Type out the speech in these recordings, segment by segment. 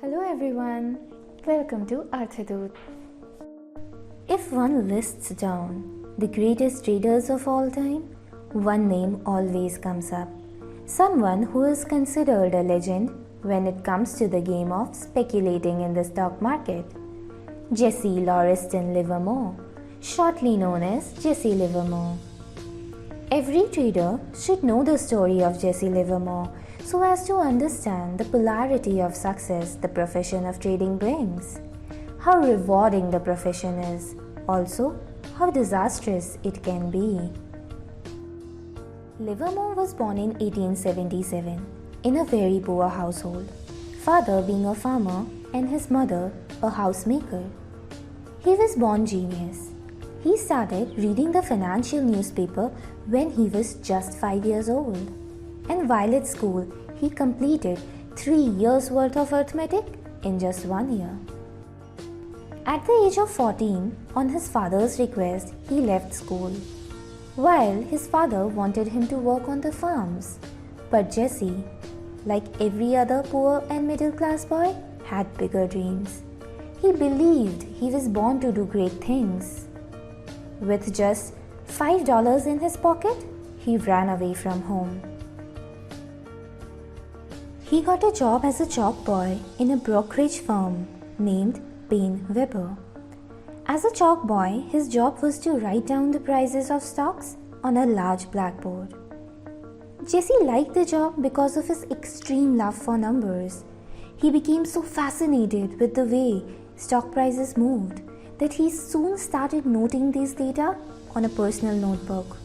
Hello everyone, welcome to Arthadut. If one lists down the greatest traders of all time, one name always comes up. Someone who is considered a legend when it comes to the game of speculating in the stock market. Jesse Lauriston Livermore, shortly known as Jesse Livermore. Every trader should know the story of Jesse Livermore so as to understand the polarity of success the profession of trading brings, how rewarding the profession is, also how disastrous it can be. Livermore was born in 1877 in a very poor household, father being a farmer and his mother a housemaker. He was born genius. He started reading the financial newspaper when he was just 5 years old. And while at school, he completed 3 years' worth of arithmetic in just 1 year. At the age of 14, on his father's request, he left school, while his father wanted him to work on the farms. But Jesse, like every other poor and middle-class boy, had bigger dreams. He believed he was born to do great things. With just $5 in his pocket, he ran away from home. He got a job as a chalk boy in a brokerage firm named Paine Webber. As a chalk boy, his job was to write down the prices of stocks on a large blackboard. Jesse liked the job because of his extreme love for numbers. He became so fascinated with the way stock prices moved that he soon started noting these data on a personal notebook.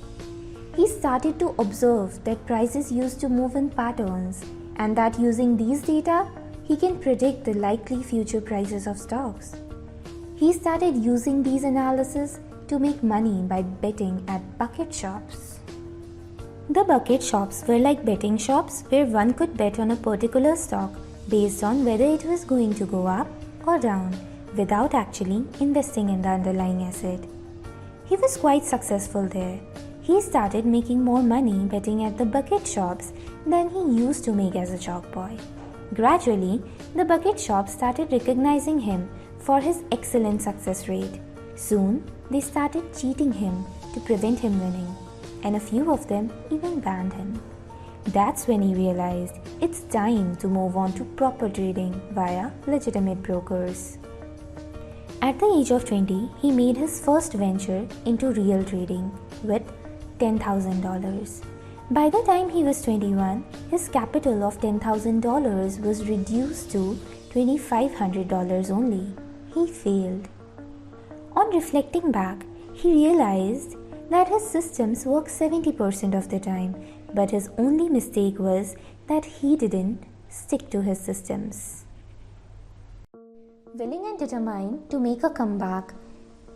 He started to observe that prices used to move in patterns and that using these data, he can predict the likely future prices of stocks. He started using these analyses to make money by betting at bucket shops. The bucket shops were like betting shops where one could bet on a particular stock based on whether it was going to go up or down without actually investing in the underlying asset. He was quite successful there. He started making more money betting at the bucket shops than he used to make as a chalk boy. Gradually, the bucket shops started recognizing him for his excellent success rate. Soon, they started cheating him to prevent him winning, and a few of them even banned him. That's when he realized it's time to move on to proper trading via legitimate brokers. At the age of 20, he made his first venture into real trading with $10,000. By the time he was 21, his capital of $10,000 was reduced to $2,500 only. He failed. On reflecting back, he realized that his systems worked 70% of the time, but his only mistake was that he didn't stick to his systems. Willing and determined to make a comeback,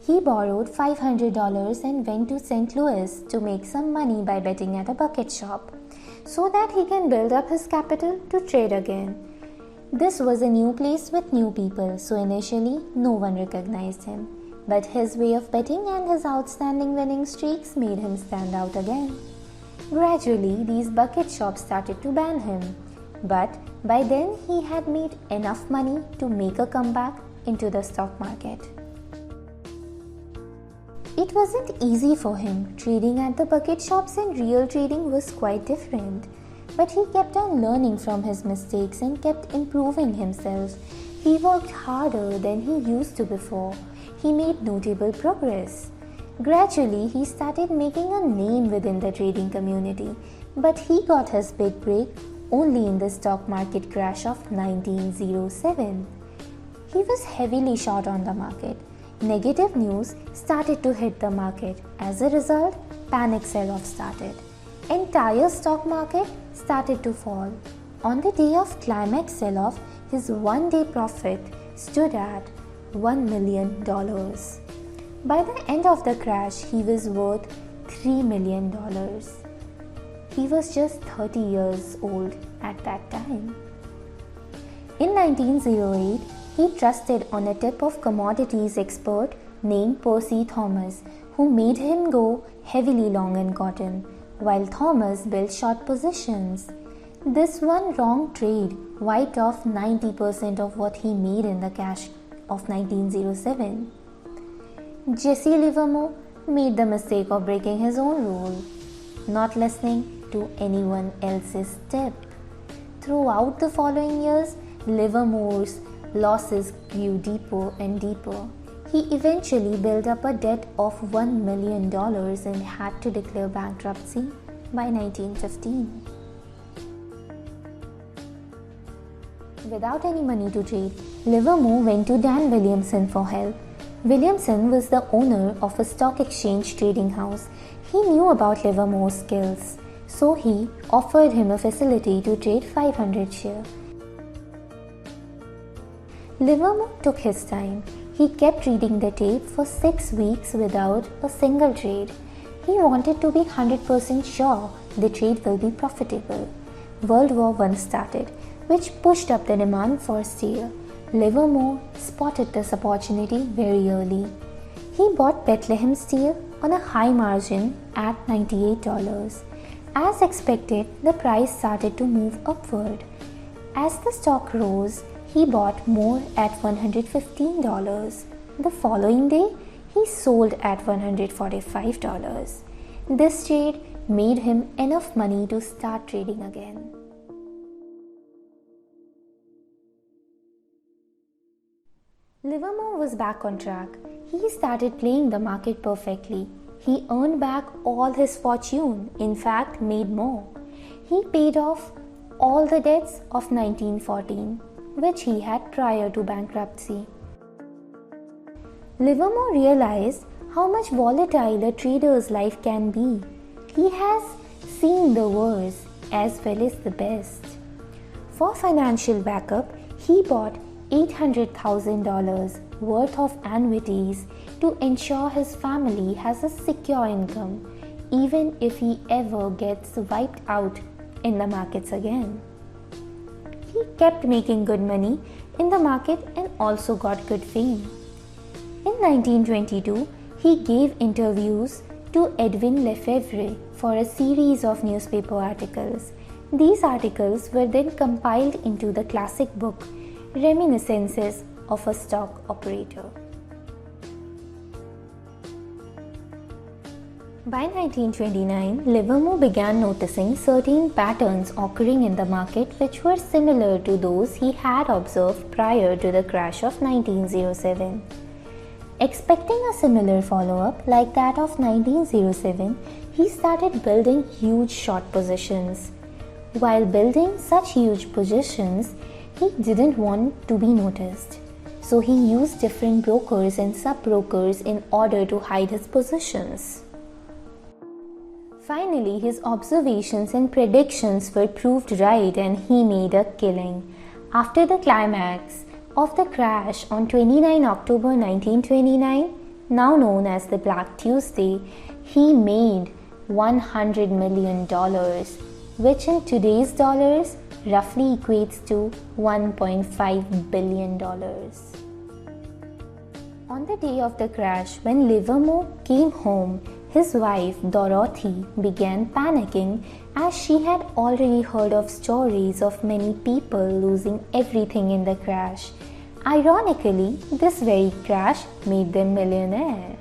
he borrowed $500 and went to St. Louis to make some money by betting at a bucket shop so that he can build up his capital to trade again. This was a new place with new people, so initially no one recognized him. But his way of betting and his outstanding winning streaks made him stand out again. Gradually, these bucket shops started to ban him. But by then, he had made enough money to make a comeback into the stock market. It wasn't easy for him. Trading at the bucket shops and real trading was quite different. But he kept on learning from his mistakes and kept improving himself. He worked harder than he used to before. He made notable progress. Gradually, he started making a name within the trading community. But he got his big break only in the stock market crash of 1907. He was heavily short on the market. Negative news started to hit the market. As a result, panic sell-off started. Entire stock market started to fall. On the day of climax sell-off, his one-day profit stood at $1 million. By the end of the crash, he was worth $3 million. He was just 30 years old at that time. In 1908, he trusted on a tip of commodities expert named Percy Thomas, who made him go heavily long in cotton, while Thomas built short positions. This one wrong trade wiped off 90% of what he made in the crash of 1907. Jesse Livermore made the mistake of breaking his own rule, not listening to anyone else's tip. Throughout the following years, Livermore's losses grew deeper and deeper. He eventually built up a debt of $1 million and had to declare bankruptcy by 1915. Without any money to trade, Livermore went to Dan Williamson for help. Williamson was the owner of a stock exchange trading house. He knew about Livermore's skills, so he offered him a facility to trade 500 shares. Livermore took his time. He kept reading the tape for 6 weeks without a single trade. He wanted to be 100% sure the trade will be profitable. World War I started, which pushed up the demand for steel. Livermore spotted this opportunity very early. He bought Bethlehem Steel on a high margin at $98. As expected, the price started to move upward. As the stock rose, he bought more at $115. The following day, he sold at $145. This trade made him enough money to start trading again. Livermore was back on track. He started playing the market perfectly. He earned back all his fortune, in fact, made more. He paid off all the debts of 1914, which he had prior to bankruptcy. Livermore realized how much volatile a trader's life can be. He has seen the worst as well as the best. For financial backup, he bought $800,000 worth of annuities to ensure his family has a secure income, even if he ever gets wiped out in the markets again. He kept making good money in the market and also got good fame. In 1922, he gave interviews to Edwin Lefevre for a series of newspaper articles. These articles were then compiled into the classic book Reminiscences of a Stock Operator. By 1929, Livermore began noticing certain patterns occurring in the market which were similar to those he had observed prior to the crash of 1907. Expecting a similar follow-up like that of 1907, he started building huge short positions. While building such huge positions, he didn't want to be noticed, so he used different brokers and sub-brokers in order to hide his positions. Finally, his observations and predictions were proved right and he made a killing. After the climax of the crash on 29 October 1929, now known as the Black Tuesday, he made $100 million, which in today's dollars roughly equates to $1.5 billion. On the day of the crash, when Livermore came home, his wife Dorothy began panicking as she had already heard of stories of many people losing everything in the crash. Ironically, this very crash made them millionaire.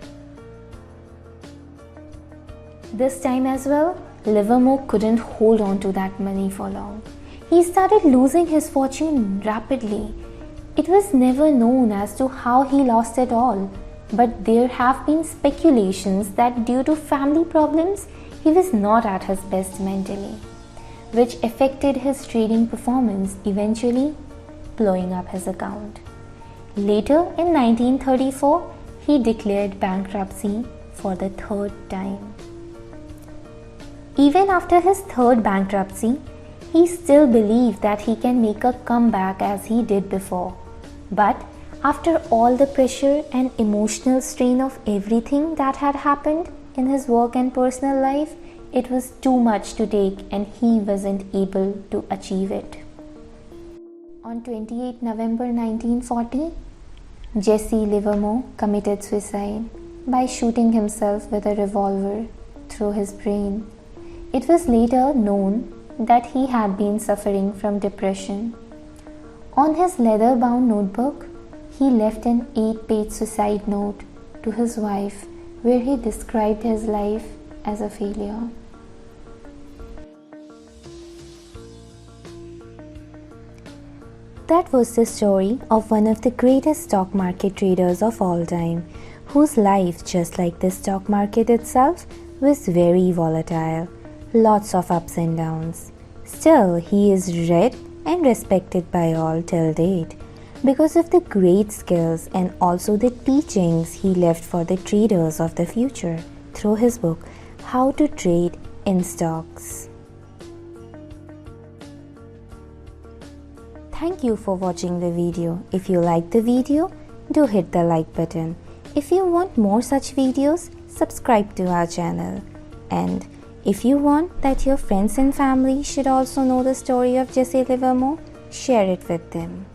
This time as well, Livermore couldn't hold on to that money for long. He started losing his fortune rapidly. It was never known as to how he lost it all, but there have been speculations that due to family problems, he was not at his best mentally, which affected his trading performance, eventually blowing up his account. Later in 1934, he declared bankruptcy for the third time. Even after his third bankruptcy, he still believed that he can make a comeback as he did before. But after all the pressure and emotional strain of everything that had happened in his work and personal life, it was too much to take and he wasn't able to achieve it. On 28 November 1940, Jesse Livermore committed suicide by shooting himself with a revolver through his brain. It was later known that he had been suffering from depression. On his leather-bound notebook, he left an 8-page suicide note to his wife where he described his life as a failure. That was the story of one of the greatest stock market traders of all time, whose life, just like the stock market itself, was very volatile, lots of ups and downs. Still, he is read and respected by all till date because of the great skills and also the teachings he left for the traders of the future through his book, How to Trade in Stocks. Thank you for watching the video. If you liked the video, do hit the like button. If you want more such videos, subscribe to our channel. And if you want that your friends and family should also know the story of Jesse Livermore, share it with them.